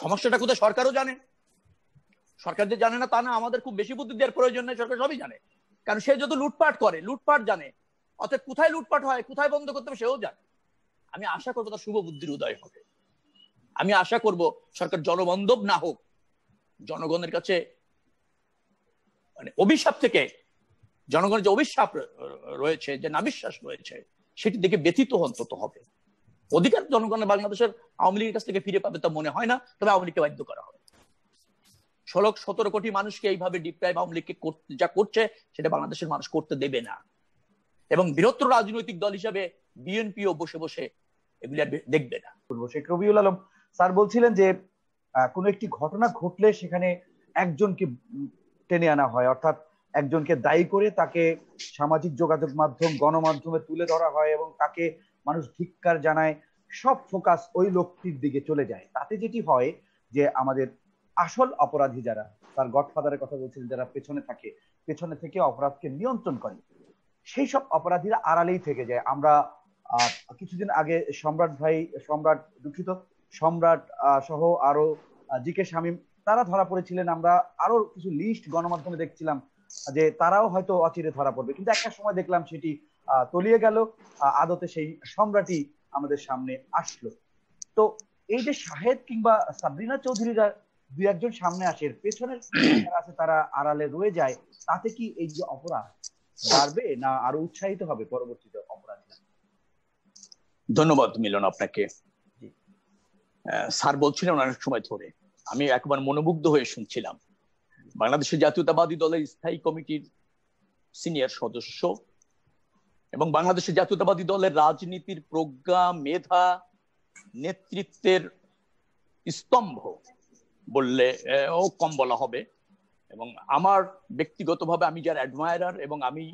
সমস্যাটা কোথায় সরকারও জানে, সরকার যে জানে না তা না, আমাদের খুব বেশি বুদ্ধি দেওয়ার প্রয়োজন নেই, সরকার সবই জানে। কারণ সে যত লুটপাট করে, লুটপাট জানে, অর্থাৎ কোথায় লুটপাট হয়, কোথায় বন্ধ করতে হবে সেও জানে। আমি আশা করবো তার শুভ বুদ্ধির উদয় হবে। আমি আশা করব সরকার জনবান্ধব না হোক, জনগণের কাছে মানে অভিশাপ থেকে, জনগণের যে অভিশাপ রয়েছে, যে নাবিশ্বাস রয়েছে, সেটি দেখে ব্যথিত অন্তত হবে। অধিকার জনগণের বাংলাদেশের আওয়ামী লীগের কাছ থেকে ফিরে পাবে তা মনে হয় না, তবে আওয়ামী লীগকে বাধ্য করা হবে। 16-17 কোটি মানুষকে এইভাবে ডিপ্রাইভ আওয়ামী লীগকে যা করছে সেটা বাংলাদেশের মানুষ করতে দেবে না। এবং বৃহত্তর রাজনৈতিক দল হিসাবে বিএনপিও বসে বসে এগুলি দেখবে না। শেখ রবিউল আলম স্যার বলছিলেন যে কোনো একটি ঘটনা ঘটলে সেখানে একজনকে টেনে আনা হয়, অর্থাৎ একজনকে দায়ী করে তাকে সামাজিক যোগাযোগ মাধ্যম, গণমাধ্যমে তুলে ধরা হয় এবং তাকে মানুষ ধিক্কার জানায়, সব ফোকাস ওই লোকটির দিকে চলে যায়। তাতে যেটি হয় যে আমাদের আসল অপরাধী যারা, তার গডফাদারের কথা বলছিলেন, যারা পেছনে থেকে অপরাধকে নিয়ন্ত্রণ করে, সেই সব অপরাধীরা আড়ালেই থেকে যায়। আমরা কিছুদিন আগে সম্রাট সহ আরো জিকে শামীম তারা ধরা পড়েছিলেন। আমরা আরো কিছু লিস্ট গণমাধ্যমে দেখছিলাম যে তারাও হয়তো অচিরে ধরা পড়বে, কিন্তু একটা সময় দেখলাম সেটি তলিয়ে গেল, আদতে সেই সম্রাটই আমাদের সামনে আসলো। তো এই যে শাহেদ কিংবা সাবরিনা চৌধুরীরা দুই একজন সামনে আসে, পেছনের আছে তারা আড়ালে রয়ে যায়, তাতে কি এই যে অপরাধ বাড়বে না আরো উৎসাহিত হবে পরবর্তীতে অপরাধীরা? ধন্যবাদ মিলন আপনাকে। স্যার বলছিলেন অনেক সময় ধরে, আমি একবার মনোমুগ্ধ হয়ে শুনছিলাম। বাংলাদেশের জাতীয়তাবাদী দলের স্থায়ী কমিটির সিনিয়র সদস্য এবং বাংলাদেশের জাতীয়তাবাদী দলের রাজনীতির প্রজ্ঞা, মেধা, নেতৃত্বের স্তম্ভ বললে ও কম বলা হবে। এবং আমার ব্যক্তিগতভাবে আমি যার অ্যাডমায়ারার এবং আমি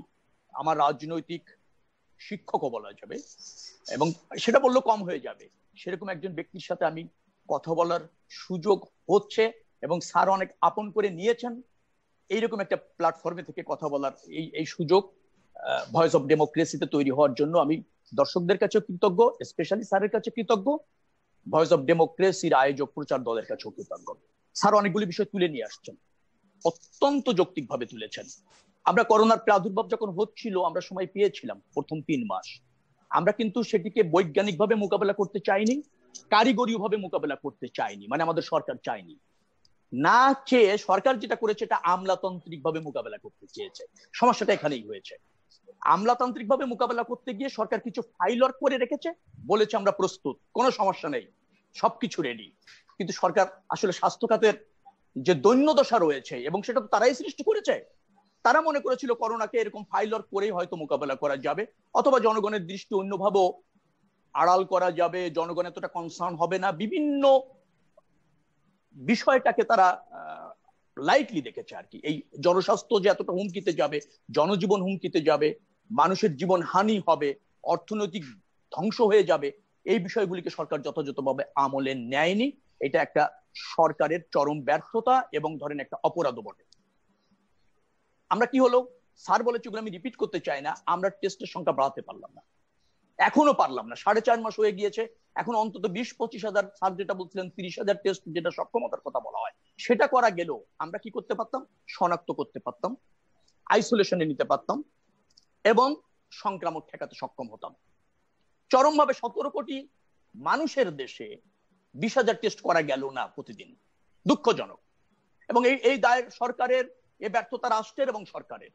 আমার রাজনৈতিক শিক্ষকও বলা যাবে, এবং সেটা বললেও কম হয়ে যাবে, সেরকম একজন ব্যক্তির সাথে আমি কথা বলার সুযোগ হচ্ছে এবং স্যার অনেক আপন করে নিয়েছেন। এইরকম একটা প্ল্যাটফর্মে থেকে কথা বলার এই সুযোগ ভয়েস অফ ডেমোক্রেসিতে তৈরি হওয়ার জন্য আমি দর্শকদের কাছে কৃতজ্ঞ, স্পেশালি স্যারের কাছে কৃতজ্ঞ, ভয়েস অফ ডেমোক্রেসির আয়োজক প্রচার দলের কাছেও কৃতজ্ঞ। স্যার অনেকগুলি বিষয় তুলে নিয়ে আসছেন, অত্যন্ত যৌক্তিকভাবে তুলেছেন। আমরা করোনার প্রাদুর্ভাব যখন হচ্ছিল, আমরা সময় পেয়েছিলাম প্রথম 3 মাস, আমরা কিন্তু সেটিকে বৈজ্ঞানিকভাবে মোকাবেলা করতে চাইনি, কারিগরীভাবে মোকাবেলা করতে চাইনি, মানে আমাদের সরকার চাইনি। না চেয়ে সরকার যেটা করেছে এটা আমলাতান্ত্রিক ভাবে মোকাবেলা করতে চেয়েছে। সমস্যাটা এখানেই হয়েছে। আমলাতান্ত্রিক ভাবে মোকাবেলা করতে গিয়ে সরকার কিছু ফাইল ওয়ার্ক করে রেখেছে, বলেছে আমরা প্রস্তুত, কোনো সমস্যা নেই, সবকিছু রেডি। কিন্তু সরকার আসলে স্বাস্থ্য খাতের যে দৈন্যদশা রয়েছে, এবং সেটা তো তারাই সৃষ্টি করেছে, তারা মনে করেছিল করোনাকে এরকম ফাইল ওয়ার্ক করেই হয়তো মোকাবেলা করা যাবে, অথবা জনগণের দৃষ্টি অন্যভাবেও আড়াল করা যাবে, জনগণ এতটা কনসার্ন হবে না, বিভিন্ন বিষয়টাকে তারা লাইটলি দেখেছে আর কি। এই জনস্বাস্থ্য যে এতটা হুমকিতে যাবে, জনজীবন হুমকিতে যাবে, মানুষের জীবন হানি হবে, অর্থনৈতিক ধ্বংস হয়ে যাবে, এই বিষয়গুলিকে সরকার যথাযথভাবে আমলে নেয়নি। এটা একটা সরকারের চরম ব্যর্থতা এবং ধরেন একটা অপরাধও বটে। আমরা কি হলো, স্যার বলেছে, আমি রিপিট করতে চাই না, আমরা টেস্টের সংখ্যা বাড়াতে পারলাম না, এখনো পারলাম না। 4.5 মাস হয়ে গিয়েছে, এখন অন্তত 20-25 হাজার, স্যার যেটা বলছিলেন 30,000 টেস্ট, যেটা সক্ষমতার কথা বলা হয়, সেটা করা গেল। আমরা কি করতে পারতাম? শনাক্ত করতে পারতাম, আইসোলেশনে নিতে পারতাম এবং সংক্রমণ ঠেকাতে সক্ষম হতাম। চরমভাবে 17 কোটি মানুষের দেশে 20,000 টেস্ট করা গেল না প্রতিদিন, দুঃখজনক। এবং এই দায়ের সরকারের, এ ব্যর্থতা রাষ্ট্রের এবং সরকারের,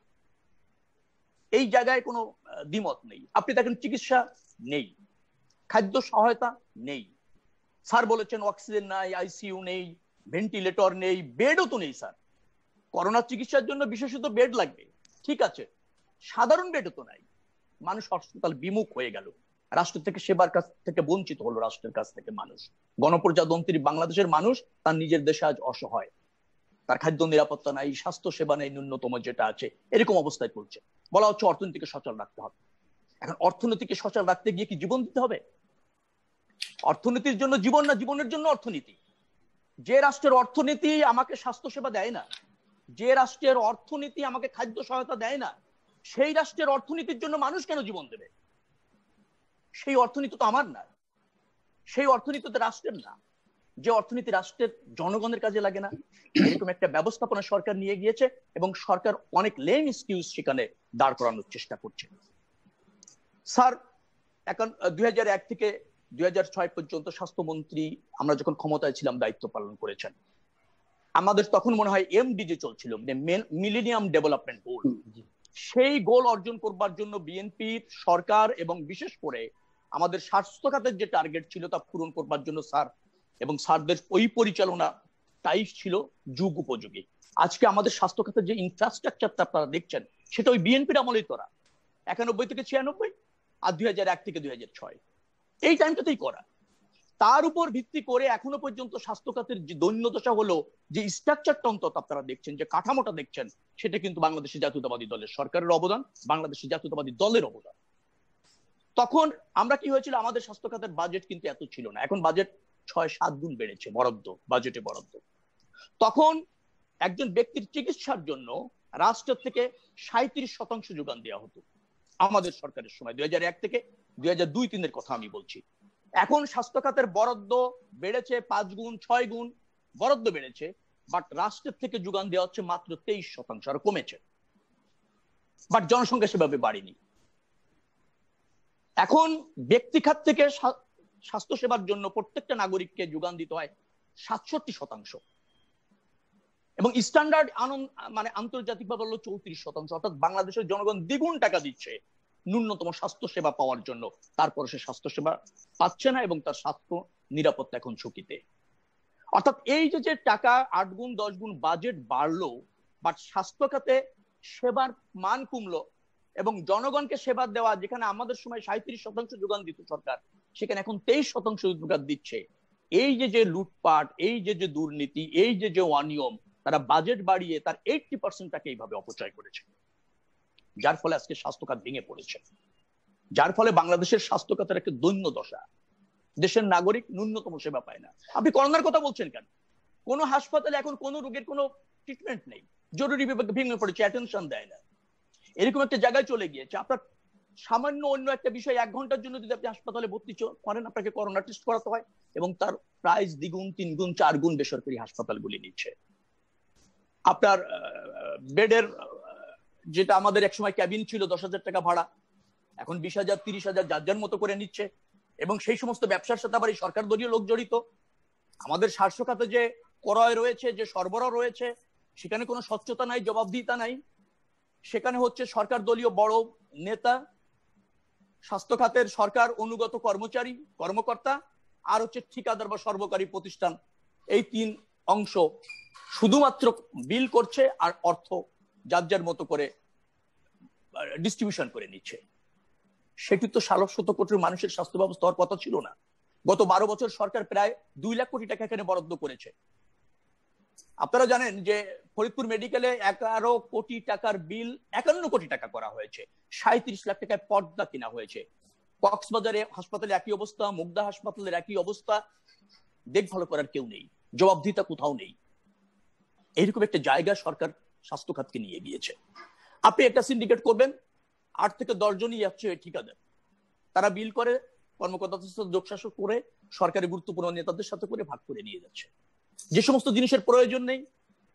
এই জায়গায় কোনো দ্বিমত নেই। আপনি দেখেন চিকিৎসা নেই, খাদ্য সহায়তা নেই, স্যার বলেছেন অক্সিজেন নাই, আইসিইউ নেই, ভেন্টিলেটর নেই, বেডও তো নেই স্যার। করোনা চিকিৎসার জন্য বিশেষত বেড লাগবে, ঠিক আছে, সাধারণ বেডও তো নাই। মানুষ হাসপাতাল বিমুখ হয়ে গেল, রাষ্ট্র থেকে সেবার কাছ থেকে বঞ্চিত হলো, রাষ্ট্রের কাছ থেকে মানুষ। গণপ্রজাতন্ত্রী বাংলাদেশের মানুষ তার নিজের দেশে আজ অসহায়, তার খাদ্য নিরাপত্তা নাই, স্বাস্থ্য সেবা নেই, ন্যূনতম যেটা আছে, এরকম অবস্থায় পড়ছে। বলা হচ্ছে অর্থনীতিকে সচল রাখতে হবে। এখন অর্থনীতিকে সচল রাখতে গিয়ে কি জীবন দিতে হবে? অর্থনীতির জন্য জীবন না জীবনের জন্য অর্থনীতি? যে রাষ্ট্রের অর্থনীতি আমাকে স্বাস্থ্য সেবা দেয় না, যে রাষ্ট্রের অর্থনীতি আমাকে খাদ্য সহায়তা দেয় না, সেই রাষ্ট্রের অর্থনীতির জন্য মানুষ কেন জীবন দেবে? সেই অর্থনীতি তো আমার না, সেই অর্থনীতি তো রাষ্ট্রের না। যে অর্থনীতি রাষ্ট্রের জনগণের কাজে লাগে না, এরকম একটা ব্যবস্থাপনা সরকার নিয়ে গিয়েছে এবং সরকার অনেক লেম এক্সকিউজ সেখানে দাঁড় করানোর চেষ্টা করছে। স্যার এখন 2001 থেকে 2006 পর্যন্ত স্বাস্থ্যমন্ত্রী আমরা যখন ক্ষমতায় ছিলাম দায়িত্ব পালন করেছেন। আমাদের তখন মনে হয় এমডিজি চলছিল, মিলেনিয়াম ডেভেলপমেন্ট গোল। সেই গোল অর্জন করবার জন্য বিএনপির সরকার এবং বিশেষ করে আমাদের স্বাস্থ্য খাতের যে টার্গেট ছিল তা পূরণ করবার জন্য স্যার এবং স্যারদের ওই পরিচালনা তাই ছিল যুগ উপযোগী। আজকে আমাদের স্বাস্থ্য খাতের যে ইনফ্রাস্ট্রাকচারটা আপনারা দেখছেন সেটা ওই বিএনপির আমলেই করা, 91 থেকে 96 আর 2001 থেকে 2006 এই টাইমটাতেই করা। তার উপর ভিত্তি করে এখনো পর্যন্ত স্বাস্থ্য খাতের যে দৈন্যদশা হলো, যে স্ট্রাকচারটা অন্তত আপনারা দেখছেন, যে কাঠামোটা দেখছেন, সেটা কিন্তু বাংলাদেশের জাতীয়তাবাদী দলের সরকারের অবদান, বাংলাদেশের জাতীয়তাবাদী দলের অবদান। তখন আমরা কি হয়েছিল, আমাদের স্বাস্থ্য খাতের বাজেট কিন্তু এত ছিল না, এখন বাজেট 6-7 গুণ বেড়েছে বরাদ্দ, বাজেটে বরাদ্দ। তখন একজন ব্যক্তির চিকিৎসার জন্য রাষ্ট্র থেকে 37% যোগান দেওয়া হতো আমাদের সরকারের সময়, 2001 থেকে 2002-03 কথা আমি বলছি। এখন স্বাস্থ্য খাতের বরাদ্দ বেড়েছে 5 গুণ 6 গুণ বরাদ্দ বেড়েছে, বাট রাষ্ট্রের থেকে যোগান দেওয়া হচ্ছে মাত্র 23%, আর কমেছে, বাট জনসংখ্যা সেভাবে বাড়েনি। এখন ব্যক্তি খাত থেকে স্বাস্থ্য সেবার জন্য প্রত্যেকটা নাগরিককে যোগান দিতে হয় 67%, এবং স্ট্যান্ডার্ড মানে আন্তর্জাতিক ভাবে হলো 34%, অর্থাৎ বাংলাদেশের জনগণ দ্বিগুণ টাকা দিচ্ছে ন্যূনতম স্বাস্থ্য সেবা পাওয়ার জন্য, তারপর সে স্বাস্থ্য সেবা পাচ্ছে না এবং তার স্বাস্থ্য নিরাপত্তা এখন ঝুঁকিতে। অর্থাৎ এই যে টাকা 8 গুণ 10 গুণ বাজেট বাড়লো, বাট স্বাস্থ্য খাতে সেবার মান কমলো এবং জনগণকে সেবা দেওয়া, যেখানে আমাদের সময় 37% যোগান দিত সরকার, সেখানে এখন 23% যোগান দিচ্ছে। এই যে লুটপাট, এই যে দুর্নীতি, এই যে অনিয়ম, তারা বাজেট বাড়িয়ে তার 80%টাকে এইভাবে অপচয় করেছে, যার ফলে আজকে স্বাস্থ্য খাত ভেঙে পড়েছে, যার ফলে বাংলাদেশের স্বাস্থ্য খাতের একটা দৈন্য দশা, দেশের নাগরিক ন্যূনতম সেবা পায় না। আপনি করোনার কথা বলছেন কেন? কোন হাসপাতালে এখন কোন রোগের কোনো ট্রিটমেন্ট নেই, জরুরি বিভাগ ভেঙে পড়েছে, অ্যাটেনশন দেয় না, এরকম একটা জায়গায় চলে গিয়েছে। আপনার সামান্য অন্য একটা বিষয় 1 ঘন্টার জন্য যদি আপনি হাসপাতালে ভর্তি করেন, আপনাকে করোনা টেস্ট করাতে হয় এবং তার প্রাইস 2 গুণ 3 গুণ 4 গুণ বেসরকারি হাসপাতালগুলি নিচ্ছে। আপনার বেডের যেটা আমাদের একসময় ক্যাবিন ছিল 10,000 টাকা ভাড়া, এখন 20,000 30,000 যার যার মতো করে নিচ্ছে, এবং সেই সমস্ত ব্যবসার সাথে আবার এই সরকার দলীয় লোক জড়িত। আমাদের স্বাস্থ্য খাতে যে ক্রয় রয়েছে, যে সরবরাহ রয়েছে, সেখানে কোনো স্বচ্ছতা নাই, জবাবদিহিতা নাই। সেখানে হচ্ছে সরকার দলীয় বড় নেতা, স্বাস্থ্য খাতের সরকার অনুগত কর্মচারী কর্মকর্তা, আর হচ্ছে ঠিকাদার বা সরকারি প্রতিষ্ঠান, এই 3 অংশ শুধুমাত্র বিল করছে আর অর্থ যার যার মতো করে ডিস্ট্রিবিউশন করে নিচ্ছে। সেটি তো 1,600 কোটি মানুষের স্বাস্থ্য ব্যবস্থা হওয়ার কথা ছিল না। গত 12 বছর সরকার প্রায় 2 লাখ কোটি টাকা এখানে বরাদ্দ করেছে। আপনারা জানেন যে ফরিদপুর মেডিকেলে 11 কোটি টাকার বিল 51 কোটি টাকা করা হয়েছে, 37 লাখ টাকায় পর্দা কিনা হয়েছে। কক্সবাজারে হাসপাতালে একই অবস্থা, মুগদা হাসপাতালের একই অবস্থা, দেখভাল করার কেউ নেই, জবাবদিহিতা কোথাও নেই। এইরকম একটা জায়গা সরকার স্বাস্থ্য খাতকে নিয়ে গিয়েছে। আপনি একটা সিন্ডিকেট করবেন, 8 থেকে 10 জনই যাচ্ছে ঠিকাদার, তারা বিল করে কর্মকর্তাদের সাথে যোগসাজশ করে সরকারি গুরুত্বপূর্ণ নেতাদের সাথে করে ভাগ করে নিয়ে যাচ্ছে। যে সমস্ত জিনিসের প্রয়োজন নেই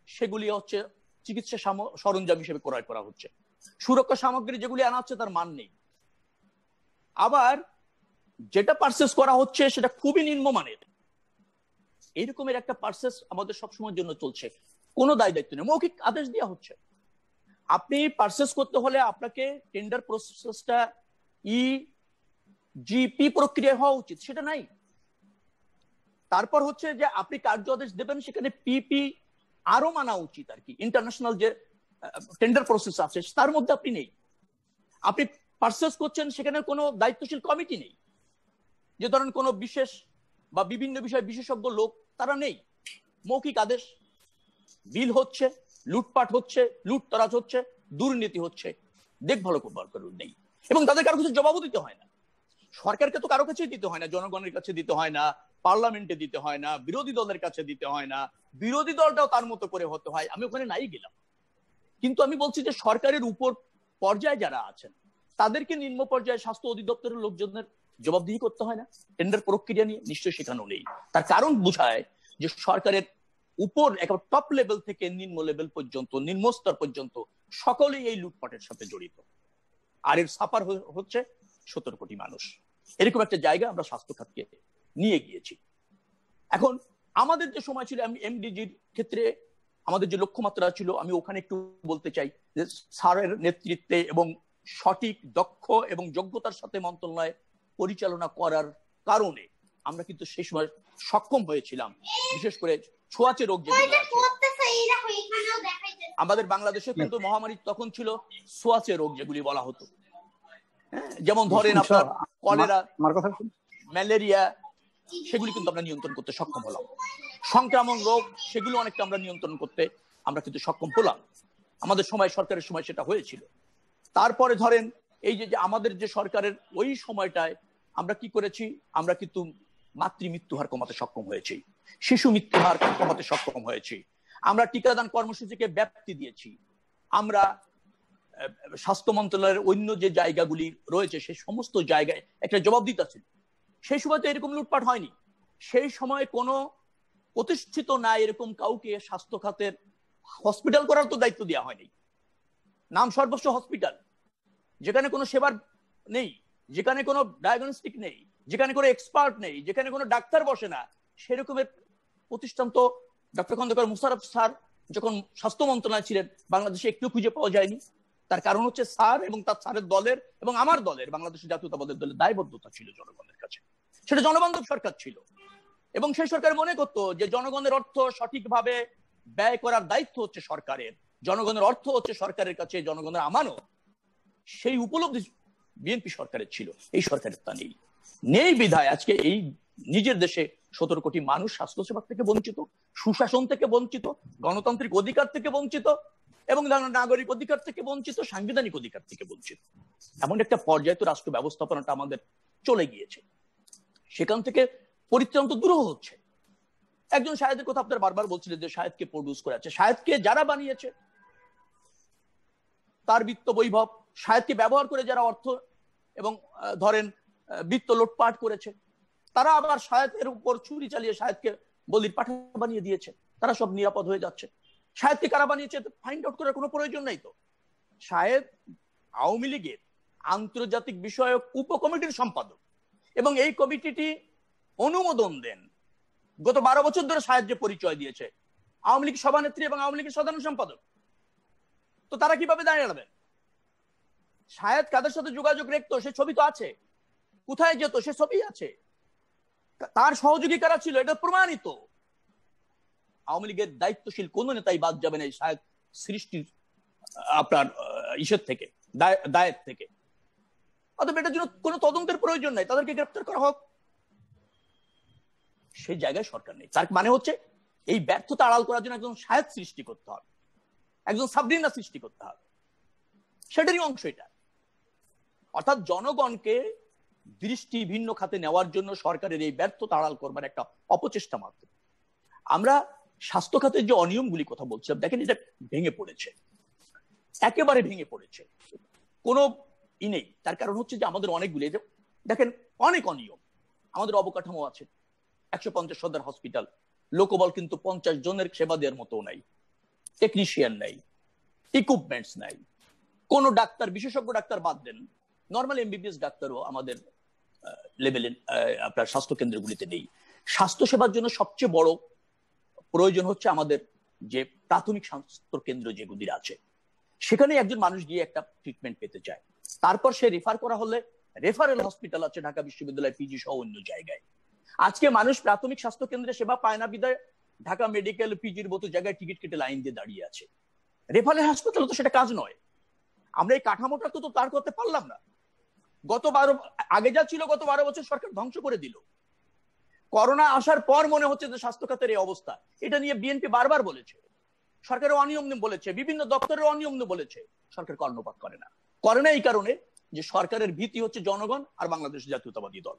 সেগুলি হচ্ছে চিকিৎসা সরঞ্জাম হিসেবে ক্রয় করা হচ্ছে। সুরক্ষা সামগ্রী যেগুলি আনা হচ্ছে তার মান নেই। আবার যেটা পারচেস করা হচ্ছে সেটা খুবই নিম্নমানের। এইরকমের একটা পারচেস আমাদের সবসময়ের জন্য চলছে, কোনো দায় দায়িত্ব নেই, মৌখিক আদেশ দেওয়া হচ্ছে। আপনি পারচেস করতে হলে আপনাকে টেন্ডার প্রসেসটা জিপি প্রক্রিয়া হওয়া উচিত, সেটা নাই। তারপর হচ্ছে যে আপনি কার্য আদেশ দেবেন, সেখানে পিপি আরো মানা উচিত আর কি, ইন্টারন্যাশনাল যে টেন্ডার প্রসেস আছে তার মধ্যে আপনি নেই। আপনি পারচেস করছেন, সেখানে কোনো দায়িত্বশীল কমিটি নেই, যে ধরেন কোনো বিশেষ বা বিভিন্ন বিষয়ে বিশেষজ্ঞ লোক, তারা নেই। মৌখিক আদেশ, বিল হচ্ছে, লুটপাট হচ্ছে, লুটতরাজ হচ্ছে, দুর্নীতি হচ্ছে, দেখভাল করবার কারণ নেই, এবং তাদের কারো কিছু জবাবও দিতে হয় না। সরকারকে তো কারো কাছেই দিতে হয় না, জনগণের কাছে দিতে হয় না, পার্লামেন্টে দিতে হয় না, বিরোধী দলের কাছে দিতে হয় না, বিরোধী দলটাও তার মতো করে হতে হয়। আমি ওখানে নাই গেলাম, কিন্তু আমি বলছি যে সরকারের উপর পর্যায়ে যারা আছেন তাদেরকে নিম্ন পর্যায়ে স্বাস্থ্য অধিদপ্তরের লোকজনের জবাবদিহি করতে হয় না টেন্ডার প্রক্রিয়া নিয়ে? নিশ্চয়ই সেখানেও নেই। তার কারণ বোঝায় যে সরকারের উপর একেবারে টপ লেভেল থেকে নিম্ন লেভেল পর্যন্ত, নিম্ন স্তর পর্যন্ত সকলেই এই লুটপাটের সাথে জড়িত। আর এর সাফার হচ্ছে 17 কোটি মানুষ। এরকম একটা জায়গা আমরা স্বাস্থ্য খাতকে নিয়ে গিয়েছি। এখন আমাদের যে সময় ছিল, আমি এমডিজির ক্ষেত্রে আমাদের যে লক্ষ্যমাত্রা ছিল, আমি ওখানে একটু বলতে চাই যে স্যারের নেতৃত্বে এবং সঠিক, দক্ষ এবং যোগ্যতার সাথে মন্ত্রণালয় পরিচালনা করার কারণে আমরা কিন্তু সেই সময় সক্ষম হয়েছিলাম। বিশেষ করে ছোঁয়াচে রোগ যেগুলো আছে, আমাদের বাংলাদেশে কিন্তু মহামারী তখন ছিল ছোঁয়াচে রোগ যেগুলি বলা হতো, যেমন ধরেন আপনার কলেরা, ম্যালেরিয়া, সেগুলি কিন্তু আমরা নিয়ন্ত্রণ করতে সক্ষম হলাম। সংক্রামক রোগ সেগুলো অনেকটা আমরা নিয়ন্ত্রণ করতে আমরা কিন্তু সক্ষম হলাম। আমাদের সময়, সরকারের সময় সেটা হয়েছিল। তারপরে ধরেন এই যে আমাদের যে সরকারের ওই সময়টায় আমরা কি করেছি, আমরা কিন্তু মাতৃ মৃত্যু হার কমাতে সক্ষম হয়েছি, শিশু মৃত্যু হার কমাতে সক্ষম হয়েছি, আমরা টিকাদান কর্মসূচিকে ব্যাপ্তি দিয়েছি, আমরা স্বাস্থ্য মন্ত্রণালয়ের অন্য যে জায়গাগুলি রয়েছে সেই সমস্ত জায়গায় একটা জবাবদিহিতা ছিল। সেই সময় তো এরকম লুটপাট হয়নি। সেই সময় কোনো প্রতিষ্ঠিত না এরকম কাউকে স্বাস্থ্য খাতের হসপিটাল করার তো দায়িত্ব দেওয়া হয়নি। নাম সর্বস্ব হসপিটাল, যেখানে কোনো সেবার নেই, যেখানে কোনো ডায়াগনস্টিক নেই, যেখানে কোনো এক্সপার্ট নেই, যেখানে কোনো ডাক্তার বসে না, সেরকমের প্রতিষ্ঠান তো ডক্টর খন্দকার মুশাররফ স্যার যখন স্বাস্থ্য মন্ত্রণালয় ছিলেন বাংলাদেশে একটু খুঁজে পাওয়া যায়নি। তার কারণ হচ্ছে স্যার এবং তার স্যারের দলের এবং আমার দলের, বাংলাদেশের জাতীয়তাবাদী দলের দায়বদ্ধতা ছিল জনগণের কাছে। সেটা জনবান্ধব সরকার ছিল এবং সেই সরকার মনে করতো যে জনগণের অর্থ সঠিকভাবে ব্যয় করার দায়িত্ব হচ্ছে সরকারের, জনগণের অর্থ হচ্ছে সরকারের কাছে জনগণের আমানত। সেই উপলব্ধি বিএনপি সরকারের ছিল, এই সরকারের তা নেই। নেই বিধায় আজকে এই নিজের দেশে 17 কোটি মানুষ স্বাস্থ্যসেবা থেকে বঞ্চিত, সুশাসন থেকে বঞ্চিত, গণতান্ত্রিক অধিকার থেকে বঞ্চিত এবং নাগরিক অধিকার থেকে বঞ্চিত, সাংবিধানিক অধিকার থেকে বঞ্চিত। এমন একটা পর্যায়ে তো রাষ্ট্র ব্যবস্থাপনাটা আমাদের চলে গিয়েছে। সেখান থেকে পরিত্রাণ তো দূর হচ্ছে। একজন শাহেদের কথা আপনারা বারবার বলছিলেন যে শাহেদকে প্রডিউস করে আছে। শাহেদকে যারা বানিয়েছে, তার বিত্ত বৈভব, শাহেদকে ব্যবহার করে যারা অর্থ এবং ধরেন বিত্ত লুটপাট করেছে, তারা আবার শাহেদের উপর ছুরি চালিয়ে শাহেদকে বলির পাঠা বানিয়ে দিয়েছে। তারা সব নিরাপদ হয়ে যাচ্ছে। শাহেদকে কারা বানিয়েছে ফাইন্ড আউট করার কোনো প্রয়োজন নাই তো। শাহেদ আওয়ামী লীগের আন্তর্জাতিক বিষয়ক উপকমিটির সম্পাদক এবং এই কমিটিটি অনুমোদন দেন। গত 12 বছর ধরে শাহেদ যে পরিচয় দিয়েছে আওয়ামী লীগ সভানেত্রী এবং আওয়ামী লীগের সাধারণ সম্পাদক, তো তারা কিভাবে দাঁড়াবেন? শাহেদ কাদের সাথে যোগাযোগ রাখতো সে ছবি তো আছে, কোথায় যেত সে ছবি আছে, তার সহযোগী কারা ছিল এটা প্রমাণিত। আওয়ামী লীগের দায়িত্বশীল কোন নেতাই বাদ যাবে না এই শাহেদ সৃষ্টির আপনার ইসের থেকে, দায়ের থেকে। অতএব এটার জন্য কোনো তদন্তের প্রয়োজন নাই, তাদেরকে গ্রেফতার করা হোক। সেই জায়গায় সরকার নেই। তার মানে হচ্ছে এই ব্যর্থতা আড়াল করার জন্য একজন শাহেদ সৃষ্টি করতে হবে, একজন সাবরিনা সৃষ্টি করতে হবে। সেটারই অংশ এটা। অর্থাৎ জনগণকে দৃষ্টি ভিন্ন খাতে নেওয়ার জন্য সরকারের এই ব্যর্থতা আড়াল করবার একটা অপচেষ্টা মাত্র। আমরা স্বাস্থ্য খাতের যে অনিয়মগুলি কথা বলছিলাম, দেখেন এটা ভেঙে পড়েছে, একেবারে ভেঙে পড়েছে, কোনো ই নেই। তার কারণ হচ্ছে যে আমাদের অনেকগুলি দেখেন অনেক অনিয়ম। আমাদের অবকাঠামো আছে, 150 সদর হসপিটাল, লোকবল কিন্তু 50 জনের সেবা দেওয়ার মতো নাই, টেকনিশিয়ান নাই, ইকুইপমেন্টস নাই, কোন ডাক্তার, বিশেষজ্ঞ ডাক্তার বাদ দেন, নর্মাল এমবিবিএস ডাক্তারও আমাদের লেভেলে আপনার স্বাস্থ্য কেন্দ্রগুলিতে নেই। স্বাস্থ্য সেবার জন্য সবচেয়ে বড় প্রয়োজন হচ্ছে আমাদের যে প্রাথমিক স্বাস্থ্য কেন্দ্র যেগুলি আছে, সেখানে একজন মানুষ গিয়ে একটা ট্রিটমেন্ট পেতে চায়, তারপর সে রেফার করা হলে রেফারেল হসপিটাল আছে ঢাকা বিশ্ববিদ্যালয়, পিজি সহ অন্য জায়গায়। আজকে মানুষ প্রাথমিক স্বাস্থ্য কেন্দ্রে সেবা পায় না বিধায় ঢাকা মেডিকেল, পিজির মতো জায়গায় টিকিট কেটে লাইন দিয়ে দাঁড়িয়ে আছে। রেফারেল হাসপাতাল তো সেটা কাজ নয়। আমরা এই কাঠামোটা তো তার করতে পারলাম না। আগে যা ছিল গত 12 বছর সরকার ধ্বংস করে দিল। করোনা আসার পর মনে হচ্ছে যে স্বাস্থ্য খাতের এই অবস্থা, এটা নিয়ে বিএনপি বারবার বলেছে, সরকারের অনিয়ম বলেছে, বিভিন্ন দপ্তরের অনিয়ম বলেছে, সরকার কর্ণপাত করে না। করে না এই কারণে যে সরকারের ভীতি হচ্ছে জনগণ আর বাংলাদেশ জাতীয়তাবাদী দল।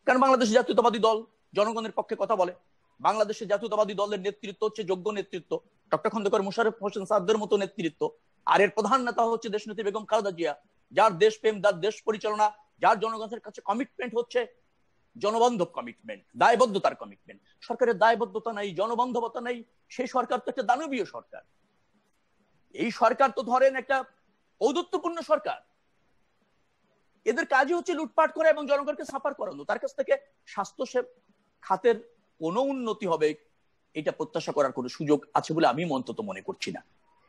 কারণ বাংলাদেশ জাতীয়তাবাদী দল জনগণের পক্ষে কথা বলে। বাংলাদেশের জাতীয়তাবাদী দলের নেতৃত্ব হচ্ছে যোগ্য নেতৃত্ব, ডক্টর খন্দকার মোশাররফ হোসেন স্যারদের মতো নেতৃত্ব। আর এর প্রধান নেতা হচ্ছে দেশনেত্রী বেগম খালেদা জিয়া, যার দেশপ্রেম, যার দেশ পরিচালনা যার জনগণের কাছে কমিটমেন্ট হচ্ছে জনবান্ধব কমিটমেন্ট, দায়বদ্ধতার কমিটমেন্ট। সরকারের দায়বদ্ধতা নাই, জনবান্ধবতা নাই, সেই সরকার তো একটা দানবীয় সরকার। এই সরকার তো ধরেন একটা ঔদ্ধত্যপূর্ণ সরকার। এদের কাজই হচ্ছে লুটপাট করা এবং জনগণকে সাফার করানো। তার কাছ থেকে স্বাস্থ্য খাতের কোনো উন্নতি হবে এটা প্রত্যাশা করার কোনো সুযোগ আছে বলে আমি অন্তত মনে করছি না।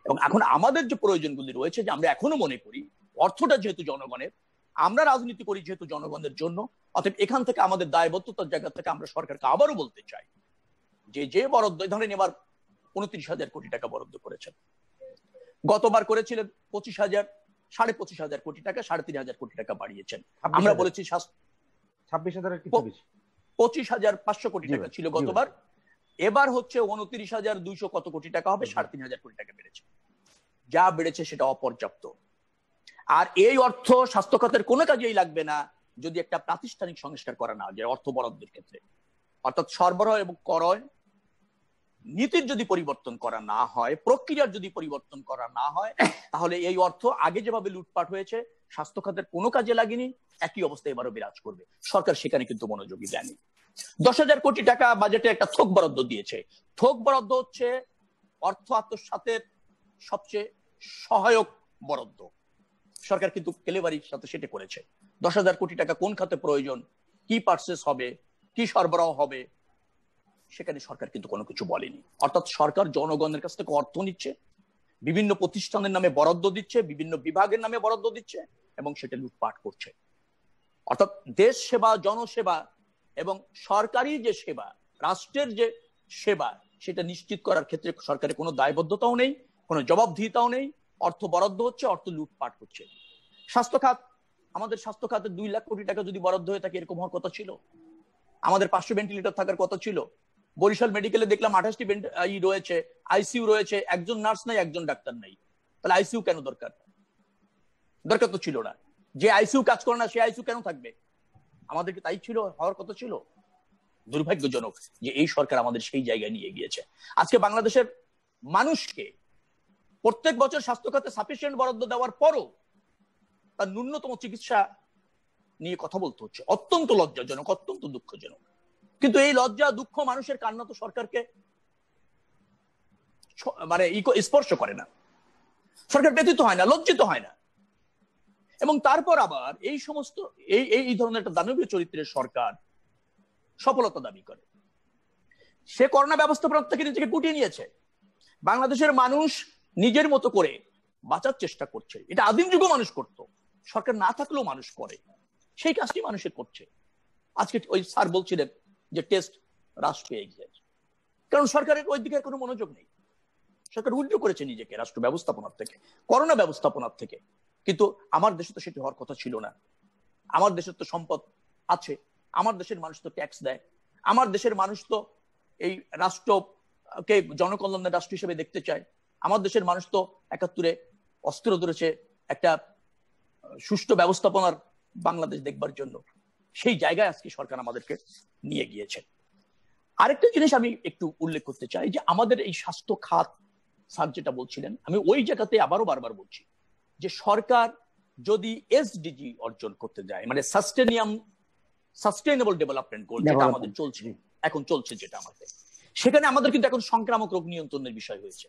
এবং এখন আমাদের যে প্রয়োজনগুলি রয়েছে, যে আমরা এখনো মনে করি অর্থটা যেহেতু জনগণের, আমরা রাজনীতি করি যেহেতু জনগণের জন্য, অতএব এখান থেকে আমাদের দায়বদ্ধতার জায়গা থেকে আমরা সরকারকে আবারও বলতে চাই যে বরাদ্দ ধরেন এবার 29,000 কোটি টাকা বরাদ্দ করেছেন, গতবার করেছিলেন 25,000, 25,500 কোটি টাকা, 3,500 কোটি টাকা বাড়িয়েছেন। আমরা বলেছি 25,500 কোটি টাকা ছিল গতবার, এবার হচ্ছে 29,200 কত কোটি টাকা হবে, 3,500 কোটি টাকা বেড়েছে। যা বেড়েছে সেটা অপর্যাপ্ত। আর এই অর্থ স্বাস্থ্য খাতের কোনো কাজেই লাগবে না যদি একটা প্রাতিষ্ঠানিক সংস্কার করা না যায় অর্থ বরাদ্দের ক্ষেত্রে। অর্থাৎ সরবরাহ এবং ক্রয় নীতির যদি পরিবর্তন করা না হয়, প্রক্রিয়ার যদি পরিবর্তন করা না হয়, তাহলে এই অর্থ আগে যেভাবে লুটপাট হয়েছে স্বাস্থ্য খাতের কোনো কাজে লাগেনি, একই অবস্থা এবারও বিরাজ করবে। সরকার সেখানে কিন্তু মনোযোগী দেয়নি। 10,000 কোটি টাকা বাজেটে একটা থোক বরাদ্দ দিয়েছে। থোক বরাদ্দ হচ্ছে অর্থ আত্মসাতের সবচেয়ে সহায়ক বরাদ্দ। সরকার কিন্তু কেলেবারির সাথে সেটা করেছে। 10,000 কোটি টাকা কোন খাতে প্রয়োজন, কি পারচেস হবে, কি সরবরাহ হবে, সেখানে সরকার কিন্তু কোনো কিছু বলেনি। অর্থাৎ সরকার জনগণের কাছ থেকে অর্থ নিচ্ছে, বিভিন্ন প্রতিষ্ঠানের নামে বরাদ্দ দিচ্ছে, বিভিন্ন বিভাগের নামে বরাদ্দ দিচ্ছে এবং সেটা লুটপাট করছে। অর্থাৎ দেশ সেবা, জনসেবা এবং সরকারি যে সেবা, রাষ্ট্রের যে সেবা, সেটা নিশ্চিত করার ক্ষেত্রে সরকারের কোনো দায়বদ্ধতাও নেই, কোনো জবাবদিহিতাও নেই। অর্থ বরাদ্দ হচ্ছে, অর্থ লুটপাট হচ্ছে। স্বাস্থ্য খাত, আমাদের স্বাস্থ্য খাতের 2 লাখ কোটি টাকা যদি বরাদ্দ হয়ে থাকে এরকম হওয়ার কথা ছিল। আমাদের 500 ভেন্টিলেটর থাকার কথা ছিল। বরিশাল মেডিকেলে দেখলাম 28টি রয়েছে, আইসিইউ রয়েছে, একজন নার্স নাই, একজন ডাক্তার নাই। তাহলে আইসিইউ কেন দরকার? দরকার তো ছিল না। যে আইসিইউ কাজ করে না সে আইসিইউ কেন থাকবে? আমাদেরকে তাই ছিল, হওয়ার কথা ছিল। দুর্ভাগ্যজনক যে এই সরকার আমাদের সেই জায়গায় নিয়ে গিয়েছে। আজকে বাংলাদেশের মানুষকে প্রত্যেক বছর স্বাস্থ্য খাতে সাফিসিয়েন্ট বরাদ্দ দেওয়ার পরও তার ন্যূনতম চিকিৎসা নিয়ে কথা বলতে হচ্ছে। অত্যন্ত লজ্জাজনক, অত্যন্ত দুঃখজনক। কিন্তু এই লজ্জা, দুঃখ, মানুষের কান্না তো সরকারকে মানে স্পর্শ করে না। সরকার ব্যথিত হয় না, লজ্জিত হয় না। এবং তারপর আবার এই সমস্ত এই ধরনের একটা দানবীয় চরিত্রের সরকার সফলতা দাবি করে। সে করোনা ব্যবস্থাপনা থেকে নিজেকে গুটিয়ে নিয়েছে। বাংলাদেশের মানুষ নিজের মতো করে বাঁচার চেষ্টা করছে। এটা আদিম যুগে মানুষ করত, সরকার না থাকলেও মানুষ করে। সেই কাজটি মানুষের করছে। আজকে ওই স্যার বলছিলেন যে টেস্ট হ্রাস পেয়ে গিয়েছে, কারণ সরকারের ওই দিকে কোনো মনোযোগ নেই। সরকার উল্টো করেছে নিজেকে রাষ্ট্র ব্যবস্থাপনার থেকে, করোনা ব্যবস্থাপনার থেকে। কিন্তু আমার দেশে তো সেটি হওয়ার কথা ছিল না। আমার দেশের তো সম্পদ আছে, আমার দেশের মানুষ তো ট্যাক্স দেয়, আমার দেশের মানুষ তো এই রাষ্ট্রকে জনকল্যাণের রাষ্ট্র হিসেবে দেখতে চায়। আমার দেশের মানুষ তো 71-এ অস্ত্র ধরেছে একটা সুষ্ঠু ব্যবস্থাপনার বাংলাদেশ দেখবার জন্য। সেই জায়গায় আজকে সরকার আমাদেরকে নিয়ে গিয়েছে। আরেকটা জিনিস আমি একটু উল্লেখ করতে চাই যে আমাদের এই স্বাস্থ্য খাত, স্যার যেটা বলছিলেন, আমি ওই জায়গাতে আবারও বারবার বলছি যে সরকার যদি এসডিজি অর্জন করতে যায়, মানে সাস্টেইনেবল ডেভেলপমেন্ট গোল, যেটা আমাদের চলছে এখন, যেটা আমাদের, সেখানে আমাদের কিন্তু এখন সংক্রামক রোগ নিয়ন্ত্রণের বিষয় হয়েছে।